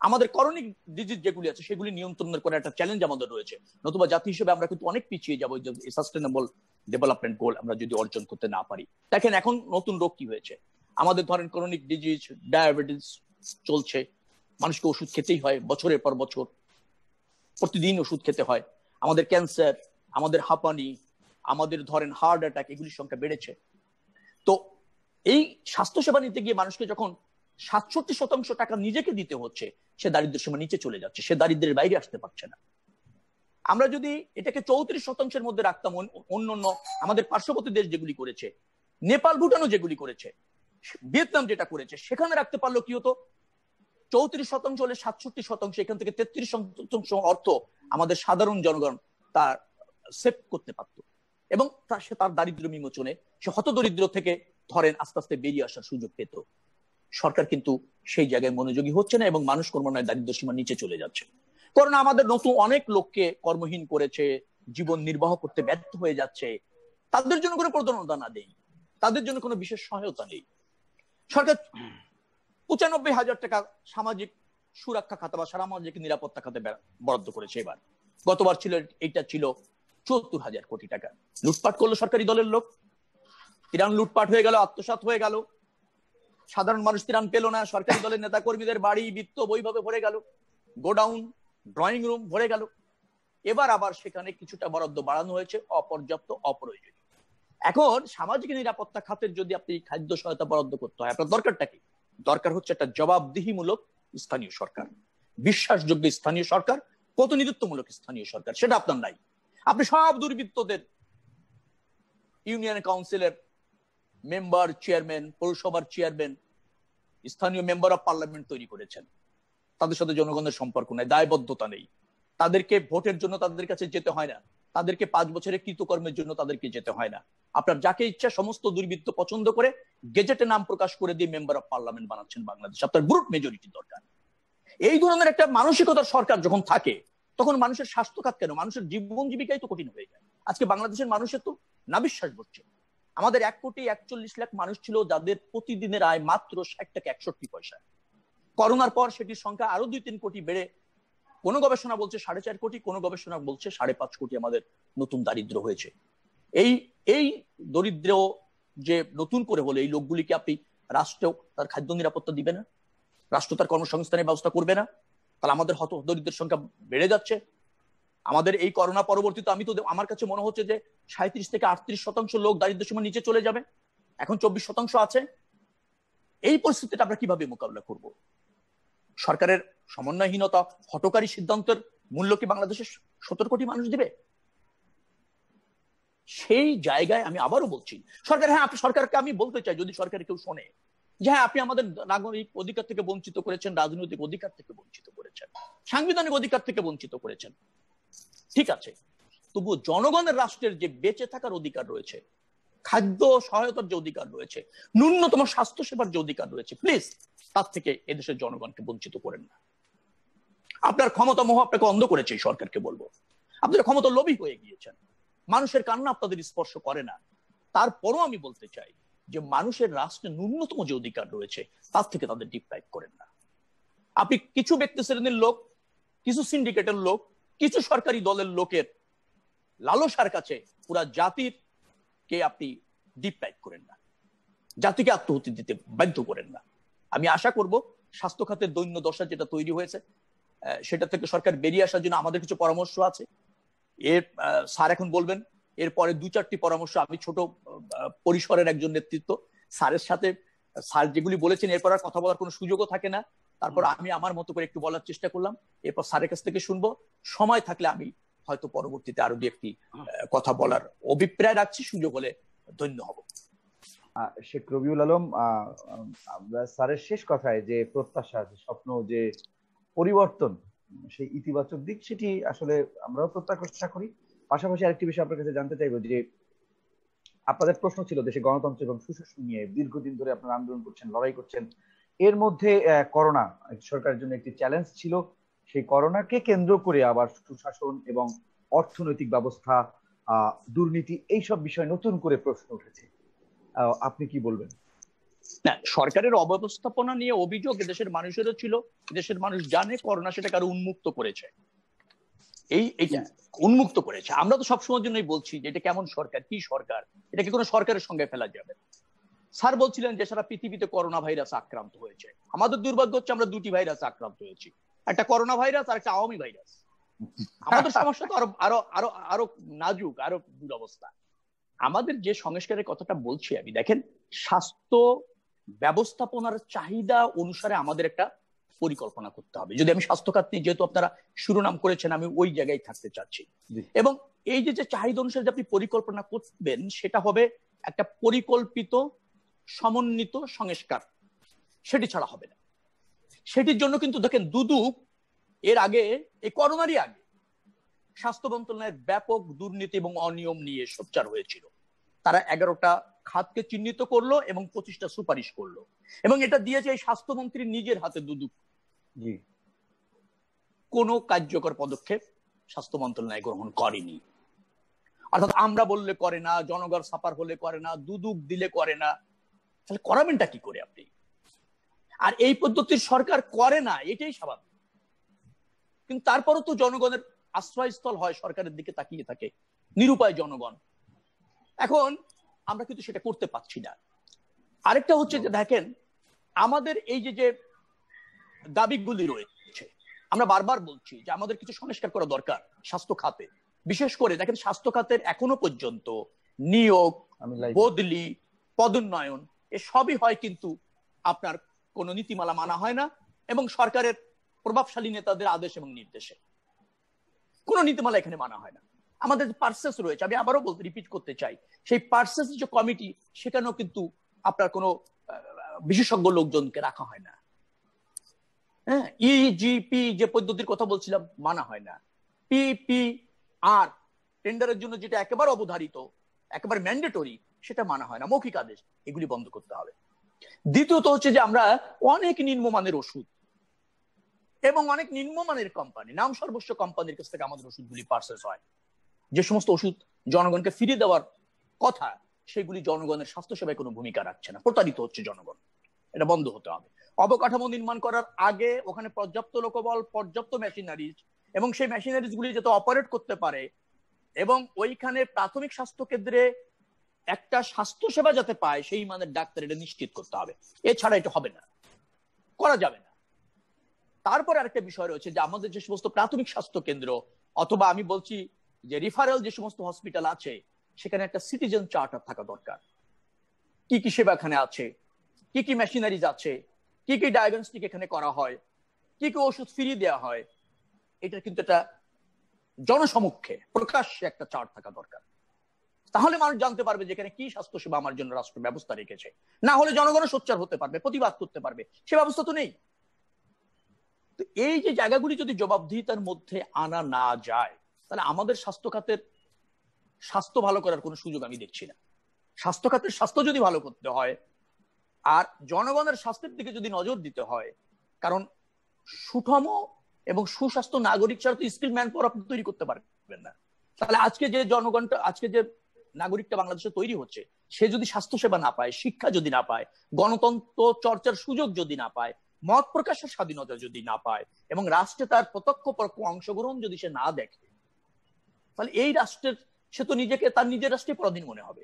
আমাদের করোনিক ডিজিজ যেগুলি আছে সেগুলি নিয়ন্ত্রণের করার একটা চ্যালেঞ্জ আমাদের রয়েছে। নতুবা জাতি হিসেবে আমরা কিন্তু অনেক পিছিয়ে যাবো সাস্টেইনেবল ডেভেলপমেন্ট গোল আমরা যদি অর্জন করতে না পারি। দেখেন এখন নতুন রোগ কি হয়েছে আমাদের, ধরেন করোনিক ডিজিজ, ডায়াবেটিস চলছে, মানুষকে ওষুধ খেতেই হয় বছরের পর বছর, প্রতিদিন ওষুধ খেতে হয়। আমাদের ক্যান্সার, আমাদের হাঁপানি, আমাদের ধরেন হার্ট অ্যাটাক, এগুলির সংখ্যা বেড়েছে। তো এই স্বাস্থ্যসেবা নিতে গিয়ে মানুষকে যখন 67% টাকা নিজেকে দিতে হচ্ছে, সে দারিদ্র্যের সীমার নিচে চলে যাচ্ছে, সে দারিদ্র্যের বাইরে আসতে পারছে না। আমরা যদি এটাকে 34% মধ্যে রাখতাম, অন্যান্য আমাদের পার্শ্ববর্তী দেশ যেগুলি করেছে, নেপাল, ভুটানও যেগুলি করেছে, ভিয়েতনাম যেটা করেছে, সেখানে রাখতে পারলো কি হতো, 34% হলে 67%, এখান থেকে 33% অর্থ আমাদের সাধারণ জনগণ তার সেভ করতে পারত এবং সে তার দারিদ্র্য বিমোচনে, সে হতদরিদ্র থেকে ধরেন আস্তে আস্তে বেরিয়ে আসার সুযোগ পেত। সরকার কিন্তু সেই জায়গায় মনোযোগী হচ্ছে না এবং মানুষ ক্রমান্বয়ে দারিদ্র্য সীমার নিচে চলে যাচ্ছে। করোনা আমাদের নতুন অনেক লোককে কর্মহীন করেছে, জীবন নির্বাহ করতে ব্যর্থ হয়ে যাচ্ছে, তাদের জন্য কোনো প্রণোদনা না দেই, তাদের জন্য কোনো বিশেষ সহায়তা নেই। সরকার ৯৫,০০০ টাকা সামাজিক সুরক্ষা খাতে বা সামাজিক নিরাপত্তা খাতে বরাদ্দ করেছে এবার। গতবার ছিল এটা ছিল ৭৪,০০০ কোটি টাকা। লুটপাট করলো সরকারি দলের লোক, ত্রাণ লুটপাট হয়ে গেল, আত্মসাৎ হয়ে গেল, সাধারণ মানুষ ত্রাণ পেল না, সরকারি দলের নেতা কর্মীদের বাড়ি বিত্ত বইভাবে ভরে গেল, গোডাউন ড্রয়িং রুম ভরে গেল। এবার আবার সেখানে কিছুটা বরাদ্দ বাড়ানো হয়েছে, অপর্যাপ্ত অপ্রয়োজনীয়। এখন সামাজিক নিরাপত্তা খাতের যদি আপনি খাদ্য সহায়তা বরাদ্দ করতে হয়, আপনার দরকারটা কি? দরকার হচ্ছে একটা জবাবদিহিমূলক স্থানীয় সরকার, বিশ্বাসযোগ্য স্থানীয় সরকার, প্রতিনিধিত্বমূলক স্থানীয় সরকার। সেটা আপনার নাই। আপনি সব দুর্বৃত্তদের ইউনিয়ন কাউন্সিলের মেম্বার, চেয়ারম্যান, পৌরসভার চেয়ারম্যান, স্থানীয় মেম্বার অফ পার্লামেন্ট তৈরি করেছেন। তাদের সাথে জনগণের সম্পর্ক নেই, দায়বদ্ধতা নেই, তাদেরকে ভোটের জন্য তাদের কাছে যেতে হয় না, তাদেরকে 5 বছরের কৃতকর্মের জন্য তাদেরকে যেতে হয় না। আপনার যাকে ইচ্ছা সমস্ত দুর্বৃত্ত পছন্দ করে গেজেটে নাম প্রকাশ করে দিয়ে মেম্বার অফ পার্লামেন্ট বানাচ্ছেন বাংলাদেশ। আপনার গ্রুপ মেজরিটি দরকার। এই ধরনের একটা মানসিকতার সরকার যখন থাকে, তখন মানুষের স্বাস্থ্য খাত কেন, মানুষের জীবন জীবিকাই তো কঠিন হয়ে যায়। আজকে বাংলাদেশের মানুষের তো নাবিশ্বাস হচ্ছে। আমাদের ১,৪১,০০,০০০ মানুষ ছিল যাদের প্রতিদিনের আয় মাত্র ৬০ টাকা ৬১ পয়সা। করোনার পর সেটির সংখ্যা আরো ২-৩ কোটি বেড়ে, কোন গবেষণা বলছে ৪.৫ কোটি, কোন গবেষণা বলছে ৫.৫ কোটি আমাদের নতুন দারিদ্র হয়েছে। এই দরিদ্র যে নতুন করে হলে এই লোকগুলিকে আপনি রাষ্ট্র তার খাদ্য নিরাপত্তা দিবে না, রাষ্ট্র তার কর্মসংস্থানের ব্যবস্থা করবে না, তাহলে আমাদের হত দরিদ্রের সংখ্যা বেড়ে যাচ্ছে। আমাদের এই করোনা পরবর্তীতে আমার কাছে মনে হচ্ছে যে ৩৭ থেকে ৩৮% লোক দারিদ্র্যের সীমার নিচে চলে যাবে, এখন ২৪% আছে। এই পরিস্থিতিটা আমরা কিভাবে মোকাবিলা করব? সরকারের সমন্বয়হীনতা, হঠকারী সিদ্ধান্তের মূল্য কি বাংলাদেশের ১৭ কোটি মানুষ দিবে? সেই জায়গায় আমি আবারও বলছি, সরকারকে আমি বলতে চাই, যদি সরকার কেউ শোনে, যে হ্যাঁ আপনি আমাদের নাগরিক অধিকার থেকে বঞ্চিত করেছেন, রাজনৈতিক অধিকার থেকে বঞ্চিত করেছেন, সাংবিধানিক অধিকার থেকে বঞ্চিত করেছেন, ঠিক আছে, তবুও জনগণের রাষ্ট্রের যে বেঁচে থাকার অধিকার রয়েছে, খাদ্য সহায়তার যে অধিকার রয়েছে, ন্যূনতম স্বাস্থ্য সেবার যে অধিকার রয়েছে, প্লিজ তার থেকে এদেশের জনগণকে বঞ্চিত করেন না। আপনার ক্ষমতা মোহ আপনাকে অন্ধ করেছে, এই সরকারকে বলবো, আপনারা ক্ষমতা লোভী হয়ে গিয়েছেন, মানুষের কান্না আপনাদের স্পর্শ করে না। তারপরও আমি বলতে চাই যে মানুষের রাষ্ট্রে ন্যূনতম যে অধিকার রয়েছে তার থেকে তাদের ডিপ্রাইভ করেন না। আপনি কিছু ব্যক্তি শ্রেণীর লোক, কিছু সিন্ডিকেটের লোক, কিছু সরকারি দলের লোকের লালসার কাছে পুরা জাতির কে আপনি ডিপ্রাইভ করেন না, জাতিকে আত্মহত্যা দিতে বাধ্য করেন না। আমি আশা করব স্বাস্থ্য খাতের দৈন্য দশা যেটা তৈরি হয়েছে সেটা থেকে সরকার বেরিয়ে আসার জন্য আমাদের কিছু পরামর্শ আছে। স্যার এখন বলবেন, এরপরে ২-৪টি পরামর্শ। আমি ছোট পরিসরের একজন নেতৃত্ব, স্যারের সাথে স্যার যেগুলি বলেছেন এরপর আর কথা বলার কোনো সুযোগও থাকে না। তারপর আমি আমার মতো করে একটু বলার চেষ্টা করলাম, এরপর স্যারের কাছ থেকে শুনবো। সময় থাকলে আমি হয়তো পরবর্তীতে আরো একটি কথা বলার অভিপ্রায় রাখছি, সুযোগ হলে ধন্য হব। শেখ রবিউল আলম, স্যারের শেষ কথায় যে প্রত্যাশা, যে স্বপ্ন, যে পরিবর্তন, সেই ইতিবাচক দিক, সেটি আসলে আমরাও প্রত্যাশা করি। পাশাপাশি আরেকটি বিষয় আপনার কাছে জানতে চাইবো, যে আপনাদের প্রশ্ন ছিল দেশে গণতন্ত্র এবং সুশাসন নিয়ে, দীর্ঘদিন ধরে আপনারা আন্দোলন করছেন, লড়াই করছেন, এর মধ্যে করোনা সরকারের জন্য একটি চ্যালেঞ্জ ছিল। সেই করোনাকে কেন্দ্র করে আবার সুশাসন এবং অর্থনৈতিক ব্যবস্থা, দুর্নীতি, এইসব বিষয় নতুন করে প্রশ্ন উঠেছে। আপনি কি বলবেন? না, সরকারের অব্যবস্থাপনা নিয়ে অভিযোগ দেশের মানুষেরও ছিল। দেশের মানুষ জানে করোনা সেটাকে আরো উন্মুক্ত করেছে, এইটা উন্মুক্ত করেছে। আমরা তো সবসময়ের জন্যই বলছি যে এটা কেমন সরকার, কি সরকার, এটাকে কোনো সরকারের সঙ্গে ফেলা যাবে। স্যার বলছিলেন যে সারা পৃথিবীতে করোনা ভাইরাস আক্রান্ত হয়েছে। আমাদের দুর্ভাগ্য হচ্ছে আমরা 2টি ভাইরাস আক্রান্ত হয়েছি, একটা করোনা ভাইরাস আর একটা আওয়ামী ভাইরাস। আমাদের সমস্যা তো আরো আরো আরো নাজুক, আরো দুরবস্থা। আমাদের যে সংস্কারের কথাটা বলছি আমি, দেখেন, স্বাস্থ্য ব্যবস্থাপনার চাহিদা অনুসারে আমাদের একটা পরিকল্পনা করতে হবে। যদি আমি স্বাস্থ্য খাত নিয়ে, যেহেতু আপনারা শিরোনাম করেছেন, আমি ওই জায়গায় থাকতে চাচ্ছি। এবং এই যে চাহিদা অনুসারে আপনি পরিকল্পনা করবেন, সেটা হবে একটা পরিকল্পিত সমন্বিত সংস্কার, সেটি ছাড়া হবে না। সেটির জন্য কিন্তু দেখেন দুদক এর আগে, এই করোনারই আগে, স্বাস্থ্য মন্ত্রণালয়ের ব্যাপক দুর্নীতি এবং অনিয়ম নিয়ে সোচ্চার হয়েছিল। তারা 11টা খাতকে চিহ্নিত করলো এবং 25টা সুপারিশ করলো, এবং এটা দিয়েছে এই স্বাস্থ্যমন্ত্রীর নিজের হাতে। দুদক কোনো কার্যকর পদক্ষেপ স্বাস্থ্য মন্ত্রণালয় গ্রহণ করেনি। অর্থাৎ আমরা বললে করে না, জনগণ সাফার হলে করে না, দুদুক দিলে করে না, তাহলে করাবেনটা কি করে আপনি? আর এই পদ্ধতির সরকার করে না, এটাই স্বাভাবিক। কিন্তু তারপরও তো জনগণের আশ্রয়স্থল হয়, সরকারের দিকে তাকিয়ে থাকে নিরুপায় জনগণ। এখন আমরা কিন্তু সেটা করতে পারছি না। আরেকটা হচ্ছে যে দেখেন, আমাদের এই যে দাবিগুলি রয়েছে, আমরা বারবার বলছি যে আমাদের কিছু সংস্কার করা দরকার স্বাস্থ্য খাতে। বিশেষ করে দেখেন, স্বাস্থ্য খাতের এখনো পর্যন্ত নিয়োগ, বদলি, পদোন্নয়ন এসবই হয়, কিন্তু আপনার কোন নীতিমালা মানা হয় না, এবং সরকারের প্রভাবশালী নেতাদের আদেশ এবং নির্দেশে কোন নীতিমালা এখানে মানা হয় না। আমাদের পার্সেস রয়েছে, আমি আবারও রিপিট করতে চাই, সেই পার্সেস যে কমিটি, সেখানেও কিন্তু আপনার কোনো বিশেষজ্ঞ লোকজনকে রাখা হয় না। হ্যাঁ, ইজিপি যে পদ্ধতির কথা বলছিলাম, মানা হয় না। পিপিআর টেন্ডারের জন্য যেটা একেবারে অবধারিত, একেবারে ম্যান্ডেটরি, সেটা মানা হয় না। মৌখিক আদেশ, এগুলি বন্ধ করতে হবে। দ্বিতীয়ত হচ্ছে যে আমরা অনেক নিম্নমানের ওষুধ এবং অনেক নিম্নমানের কোম্পানি, নাম সর্বস্ব কোম্পানির কাছ থেকে আমাদের ওষুধগুলি পার্সেস হয়। যে সমস্ত ওষুধ জনগণকে ফিরিয়ে দেওয়ার কথা, সেগুলি জনগণের স্বাস্থ্যসেবায় কোনো ভূমিকা রাখছে না, প্রতারিত হচ্ছে জনগণ। এটা বন্ধ হতে হবে। অবকাঠামো নির্মাণ করার আগে ওখানে পর্যাপ্ত লোকবল, পর্যাপ্ত মেশিনারিজ, এবং সেই মেশিনারিজ গুলি যাতে অপারেট করতে পারে, এবং ওইখানে প্রাথমিক স্বাস্থ্য কেন্দ্রে একটা স্বাস্থ্যসেবা যাতে পায় সেই মানের ডাক্তার, এটা নিশ্চিত করতে হবে। এছাড়া এটা হবে না, করা যাবে না। তারপরে আরেকটা বিষয় রয়েছে যে আমাদের যে সমস্ত প্রাথমিক স্বাস্থ্য কেন্দ্র, অথবা আমি বলছি যে রিফারেল যে সমস্ত হসপিটাল আছে, সেখানে একটা সিটিজেন চার্টার থাকা দরকার। কি কি সেবা এখানে আছে, কি কি মেশিনারিজ আছে, কি কি ডায়াগনস্টিক এখানে করা হয়, কি কি ওষুধ ফিরিয়ে দেওয়া হয়, এটা কিন্তু একটা জনসমক্ষে প্রকাশ্যে একটা চার্ট থাকা দরকার। তাহলে মানুষ জানতে পারবে যে এখানে কি স্বাস্থ্যসেবা আমার জন্য রাষ্ট্র ব্যবস্থা রেখেছে। না হলে জনগণও সোচ্চার হতে পারবে, প্রতিবাদ করতে পারবে, সে ব্যবস্থা তো নেই। তো এই যে জায়গাগুলি যদি জবাবদিহিতার মধ্যে আনা না যায়, তাহলে আমাদের স্বাস্থ্য খাতের স্বাস্থ্য ভালো করার কোনো সুযোগ আমি দেখছি না। স্বাস্থ্য খাতের স্বাস্থ্য যদি ভালো করতে হয়, আর জনগণের স্বাস্থ্যের দিকে যদি নজর দিতে হয়, কারণ সুষম এবং সুস্বাস্থ্য নাগরিক ছাড়া তো স্কিল ম্যান পাওয়ার আপনি তৈরি করতে পারবেন না। তাহলে আজকে যে জনগণটা, আজকে যে নাগরিকটা বাংলাদেশে তৈরি হচ্ছে, সে যদি স্বাস্থ্যসেবা না পায়, শিক্ষা যদি না পায়, গণতন্ত্র চর্চার সুযোগ যদি না পায়, মত প্রকাশের স্বাধীনতা যদি না পায়, এবং রাষ্ট্রে তার প্রত্যক্ষ পরোক্ষ অংশগ্রহণ যদি সে না দেখে, তাহলে এই রাষ্ট্রের, সে তো নিজেকে তার নিজের রাষ্ট্রে পরাধীন মনে হবে।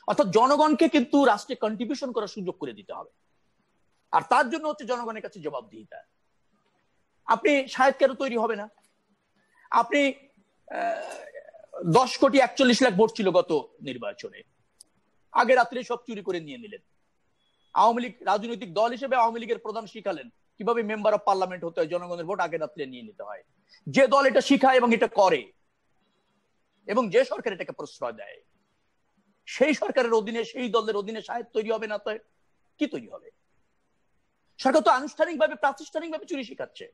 অর্থাৎ জনগণকে কিন্তু রাষ্ট্রে কন্ট্রিবিউশন করার সুযোগ করে দিতে হবে, আর তার জন্য হচ্ছে জনগণের কাছে জবাবদিহিতা। আপনি শায়দ কেন তৈরি হবে না? আপনি 10,41,00,000 ভোট ছিল গত নির্বাচনে, আগে রাত্রে সব চুরি করে নিয়ে নিলেন। আওয়ামী লীগ রাজনৈতিক দল হিসেবে আওয়ামী লীগের প্রধান শিখালেন কিভাবে মেম্বার অফ পার্লামেন্ট হতে হয়, জনগণের ভোট আগে রাত্রে নিয়ে নিতে হয়। যে দল এটা শিখায় এবং এটা করে, এবং যে সরকার এটাকে প্রশ্রয় দেয়, সেই সরকারের অধীনে, সেই দলের অধীনে শায়দ তৈরি হবে না? তো কি তৈরি হবে? সরকার তো আনুষ্ঠানিকভাবে, প্রাতিষ্ঠানিকভাবে চুরি শিখাচ্ছে,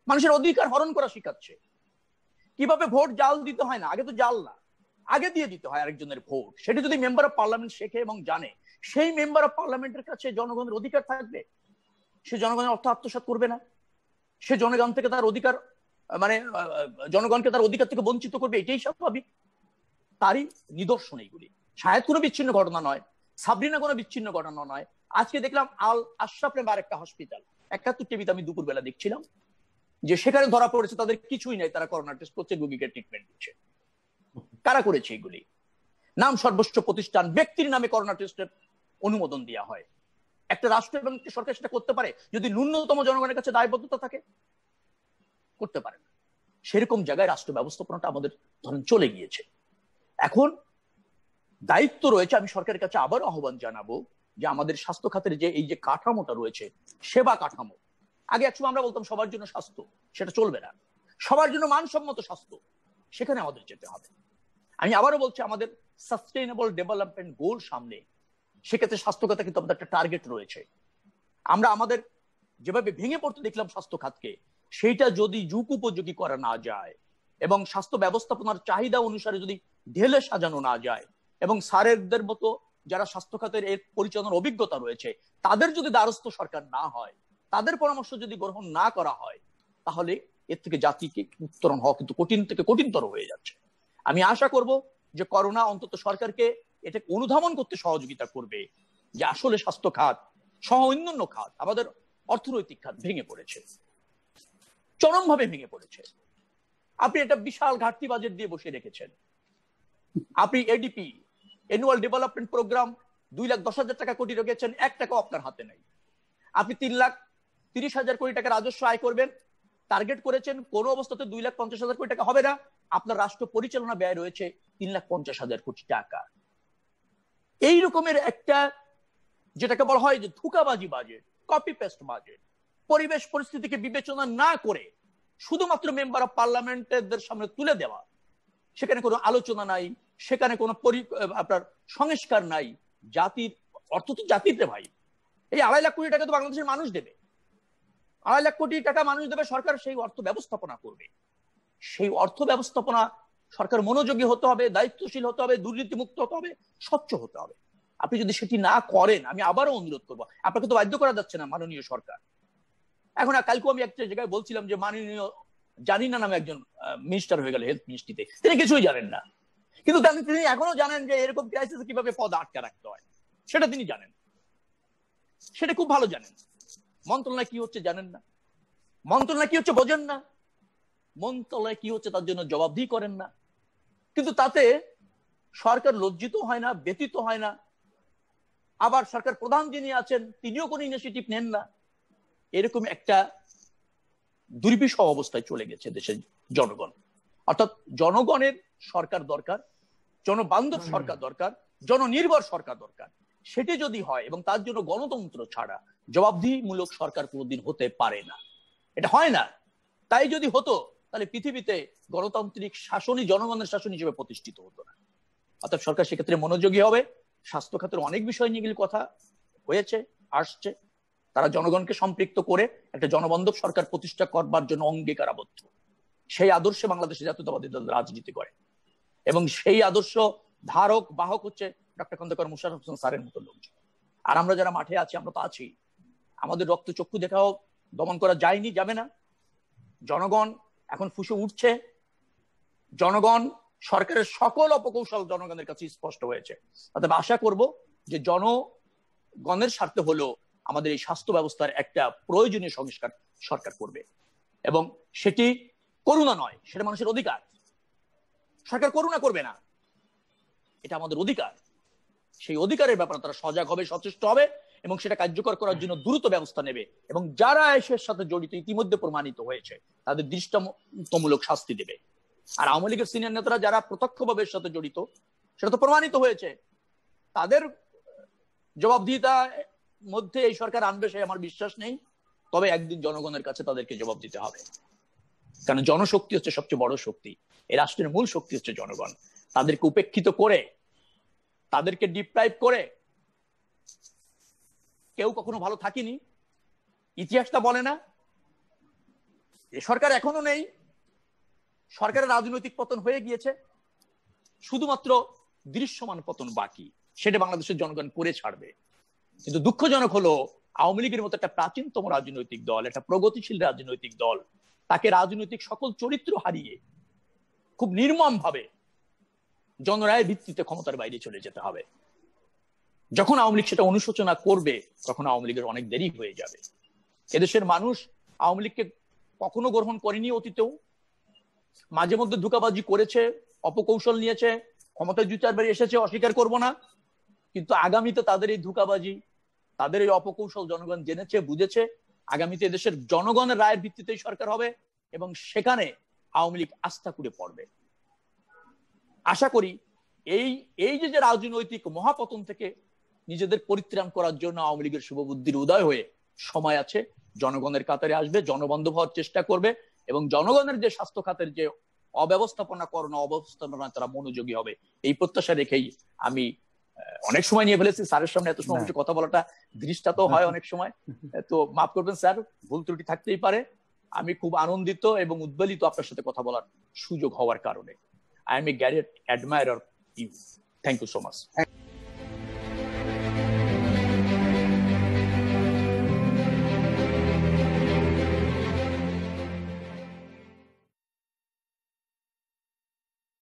মানুষের অধিকার হরণ করা শিখাচ্ছে। কিভাবে ভোট জাল দিতে হয় না, আগে তো জাল না, আগে দিয়ে দিতে হয় আরেকজনের ভোট। সেটা যদি মেম্বার অফ পার্লামেন্ট শেখে এবং জানে, সেই মেম্বার অফ পার্লামেন্টের কাছে জনগণের অধিকার থাকবে। সে জনগণের অর্থ আত্মসাৎ করবে না, সে জনগণ থেকে তার অধিকার, মানে জনগণকে তার অধিকার থেকে বঞ্চিত করবে, এটাই স্বাভাবিক। তারই নিদর্শন এইগুলি। শায়দ কোনো বিচ্ছিন্ন ঘটনা নয়, সাবরিনা কোনো বিচ্ছিন্ন ঘটনা নয়। আজকে দেখলাম আল আশরাফ নামে আরেকটা হসপিটাল, 71 টিভিতে আমি দুপুরবেলা দেখছিলাম, যে সেখানে ধরা পড়েছে তাদের কিছুই নাই, তারা করোনা টেস্ট করছে, রোগীকে ট্রিটমেন্ট দিচ্ছে। কারা করেছে এগুলি? নাম সর্বস্ব প্রতিষ্ঠান, ব্যক্তির নামে করোনা টেস্টের অনুমোদন দেওয়া হয়। একটা রাষ্ট্র এবং সরকার সেটা করতে পারে যদি ন্যূনতম জনগণের কাছে দায়বদ্ধতা থাকে? করতে পারে না। সেরকম জায়গায় রাষ্ট্র ব্যবস্থাপনাটা আমাদের ধরেন চলে গিয়েছে। এখন দায়িত্ব রয়েছে, আমি সরকারের কাছে আবার আহ্বান জানাবো যে আমাদের স্বাস্থ্য খাতের যে এই যে কাঠামোটা রয়েছে, সেবা কাঠামো, আগে একসময় আমরা বলতাম সবার জন্য স্বাস্থ্য, সেটা চলবে না। সবার জন্য মানসম্মত স্বাস্থ্য, সেখানে আমাদের যেতে হবে। আমি আবারও বলছি, আমাদের সাস্টেইনেবল ডেভেলপমেন্ট গোল সামনে, সেক্ষেত্রে স্বাস্থ্য খাতে কিন্তু আমাদের একটা টার্গেট রয়েছে। আমরা আমাদের যেভাবে ভেঙে পড়তে দেখলাম স্বাস্থ্য খাতকে, সেইটা যদি যুগ উপযোগী করা না যায়, এবং স্বাস্থ্য ব্যবস্থাপনার চাহিদা অনুসারে যদি ঢেলে সাজানো না যায়, এবং স্যারেদের মতো যারা স্বাস্থ্য খাতের এর পরিচালনার অভিজ্ঞতা রয়েছে, তাদের যদি দ্বারস্থ সরকার না হয়, তাদের পরামর্শ যদি গ্রহণ না করা হয়, তাহলে এর থেকে জাতিকে উত্তরণ হওয়া কিন্তু কঠিন থেকে কঠিনতর হয়ে যাচ্ছে। আমি আশা করব যে করোনা অন্তত সরকারকে এটা অনুধাবন করতে সহযোগিতা করবে যে আসলে স্বাস্থ্য খাত সহ অন্যান্য খাত, আমাদের অর্থনৈতিক খাত ভেঙে পড়েছে, চরমভাবে ভেঙে পড়েছে। আপনি একটা বিশাল ঘাটতি বাজেট দিয়ে বসে রেখেছেন। আপনি এডিপি, অ্যানুয়াল ডেভেলপমেন্ট প্রোগ্রাম 2,10,000 টাকা কোটি রেখেছেন, 1 টাকাও আপনার হাতে নাই। আপনি 3,30,000 কোটি টাকা রাজস্ব আয় করবেন টার্গেট করেছেন, কোন অবস্থাতে 2,50,000 কোটি টাকা হবে না। আপনার রাষ্ট্র পরিচালনা ব্যয় রয়েছে 3,50,000 কোটি টাকা। এই রকমের একটা, যেটাকে বলা হয় যে ধোঁকাবাজি বাজেট, কপি পেস্ট বাজেট, পরিবেশ পরিস্থিতিকে বিবেচনা না করে শুধুমাত্র মেম্বার অফ পার্লামেন্টের সামনে তুলে দেওয়া, সেখানে কোনো আলোচনা নাই, সেখানে কোনো আপনার সংস্কার নাই। জাতির অর্থ তো জাতির রে ভাই, এই 2.5 লাখ কোটি টাকা তো বাংলাদেশের মানুষ দেবে, 2.5 লাখ কোটি টাকা মানুষ দেবে, সরকার সেই অর্থ ব্যবস্থাপনা করবে। সেই অর্থ ব্যবস্থাপনা সরকার মনোযোগী হতে হবে, দায়িত্বশীল হতে হবে, দুর্নীতিমুক্ত হতে হবে, স্বচ্ছ হতে হবে। আপনি যদি সেটি না করেন, আমি আবারও অনুরোধ করবো, আপনাকে তো বাধ্য করা যাচ্ছে না মাননীয় সরকার। এখন কালকে আমি একটা জায়গায় বলছিলাম যে মাননীয় জানি না নামে একজন মিনিস্টার হয়ে গেল হেলথ মিনিস্ট্রিতে, তিনি কিছুই জানেন না, কিন্তু তিনি এখনো জানেন যে এরকম ক্রাইসিসে কিভাবে পদ আটকে রাখতে হয়, সেটা তিনি জানেন, সেটা খুব ভালো জানেন। মন্ত্রণালয় কি হচ্ছে জানেন না, মন্ত্রণালয় কি হচ্ছে বোঝেন না, মন্ত্রণালয় কি হচ্ছে তার জন্য জবাবদিহি করেন না। কিন্তু তাতে সরকার লজ্জিত হয় না, ব্যথিত হয় না। আবার সরকার প্রধান যিনি আছেন তিনিও কোনো ইনিশিয়েটিভ নেন না। এরকম একটা দুর্বিষহ অবস্থায় চলে গেছে দেশের জনগণ। অর্থাৎ জনগণের সরকার দরকার, জনবান্ধব সরকার দরকার, জননির্ভর সরকার দরকার। সেটি যদি হয়, এবং তার জন্য গণতন্ত্র ছাড়া জবাবদিহিমূলক সরকার কোনোদিন হতে পারে না, এটা হয় না। তাই যদি হতো তাহলে পৃথিবীতে গণতান্ত্রিক শাসনই জনগণের শাসন হিসেবে প্রতিষ্ঠিত হতো না। অর্থাৎ সরকার সেক্ষেত্রে মনোযোগী হবে। স্বাস্থ্য খাতের অনেক বিষয় নিয়ে কথা হয়েছে, আসছে, তারা জনগণকে সম্পৃক্ত করে একটা জনবান্ধব সরকার প্রতিষ্ঠা করবার জন্য অঙ্গীকারাবদ্ধ। সেই আদর্শে বাংলাদেশে জাতীয়তাবাদী দল রাজনীতি করে, এবং সেই আদর্শ ধারক বাহক হচ্ছে ডক্টর খন্দকার মোশাররফ হোসেন স্যারের মতো লোকজন। আর আমরা যারা মাঠে আছি, আমরা তো আছি, আমাদের রক্ত চক্ষু দেখাও দমন করা যায়নি, যাবে না। জনগণ এখন ফুঁসে উঠছে, জনগণ সরকারের সকল অপকৌশল জনগণের কাছে স্পষ্ট হয়েছে। অতএব আশা করব যে জনগণের স্বার্থে হলেও আমাদের এই স্বাস্থ্য ব্যবস্থার একটা প্রয়োজনীয় সংস্কার সরকার করবে, এবং সেটি করুণা নয়, সেটা মানুষের অধিকার। সরকার করুণা করবে না, এটা আমাদের অধিকার। সেই অধিকারের ব্যাপারে তারা সজাগ হবে, সচেষ্ট হবে, এবং সেটা কার্যকর করার জন্য দ্রুত ব্যবস্থা নেবে। এবং যারা এর সাথে জড়িত ইতিমধ্যে প্রমাণিত হয়েছে তাদের দৃষ্টান্তমূলক শাস্তি দেবে। আর আওয়ামী লীগের সিনিয়র নেতারা যারা প্রত্যক্ষভাবে এর সাথে জড়িত, সেটা তো প্রমাণিত হয়েছে, তাদের জবাবদিহিতার মধ্যে এই সরকার আনবে সে আমার বিশ্বাস নেই। তবে একদিন জনগণের কাছে তাদেরকে জবাব দিতে হবে, কারণ জনশক্তি হচ্ছে সবচেয়ে বড় শক্তি। এই রাষ্ট্রের মূল শক্তি হচ্ছে জনগণ। তাদেরকে উপেক্ষিত করে, তাদেরকে ডিপ্রাইভ করে কেউ কখনো ভালো থাকেনি। ইতিহাসটা বলে না? এ সরকার এখনো নেই, সরকারের রাজনৈতিক পতন হয়ে গিয়েছে, শুধুমাত্র দৃশ্যমান পতন বাকি, সেটা বাংলাদেশের জনগণ করে ছাড়বে। কিন্তু দুঃখজনক হলো আওয়ামী লীগের মতো একটা প্রাচীনতম রাজনৈতিক দল, একটা প্রগতিশীল রাজনৈতিক দল, তাকে রাজনৈতিক সকল চরিত্র হারিয়ে খুব নির্মম ভাবে জনরায়ের ভিত্তিতে ক্ষমতার বাইরে চলে যেতে হবে। যখন আওয়ামী লীগ সেটা অনুশোচনা করবে, তখন আওয়ামী লীগের অনেক দেরি হয়ে যাবে। এদেশের মানুষ আওয়ামী লীগকে কখনো গ্রহণ করেনি, অতীতেও মাঝে মধ্যে ধোঁকাবাজি করেছে, অপকৌশল নিয়েছে, ক্ষমতায় 2-4 বার এসেছে, অস্বীকার করব না। কিন্তু আগামীতে তাদের এই ধোঁকাবাজি, তাদের এই অপকৌশল জনগণ জেনেছে, বুঝেছে। আগামীতে দেশের জনগণের রায়ের ভিত্তিতেই সরকার হবে, এবং সেখানে আওয়ামী লীগ আস্থা করে পড়বে। আশা করি এই যে রাজনৈতিক মহাপতন থেকে নিজেদের পরিত্রাণ করার জন্য আওয়ামী লীগের শুভবুদ্ধির উদয় হয়ে সময় আছে, জনগণের কাতারে আসবে, জনবান্ধব হওয়ার চেষ্টা করবে, এবং জনগণের যে স্বাস্থ্য খাতের যে অব্যবস্থাপনা, করোনা অব্যবস্থাপনা, তারা মনোযোগী হবে, এই প্রত্যাশা রেখেই আমি অনেক সময় নিয়ে ফেলেছি স্যারের সামনে। এত সময় কথা বলাটা দৃষ্টান্ত হয় অনেক সময়, তো মাফ করবেন স্যার, ভুল ত্রুটি থাকতেই পারে। আমি খুব আনন্দিত এবং উদ্বেলিত আপনার সাথে কথা বলার সুযোগ হওয়ার কারণে। I am a great admirer of you. Thank you so much.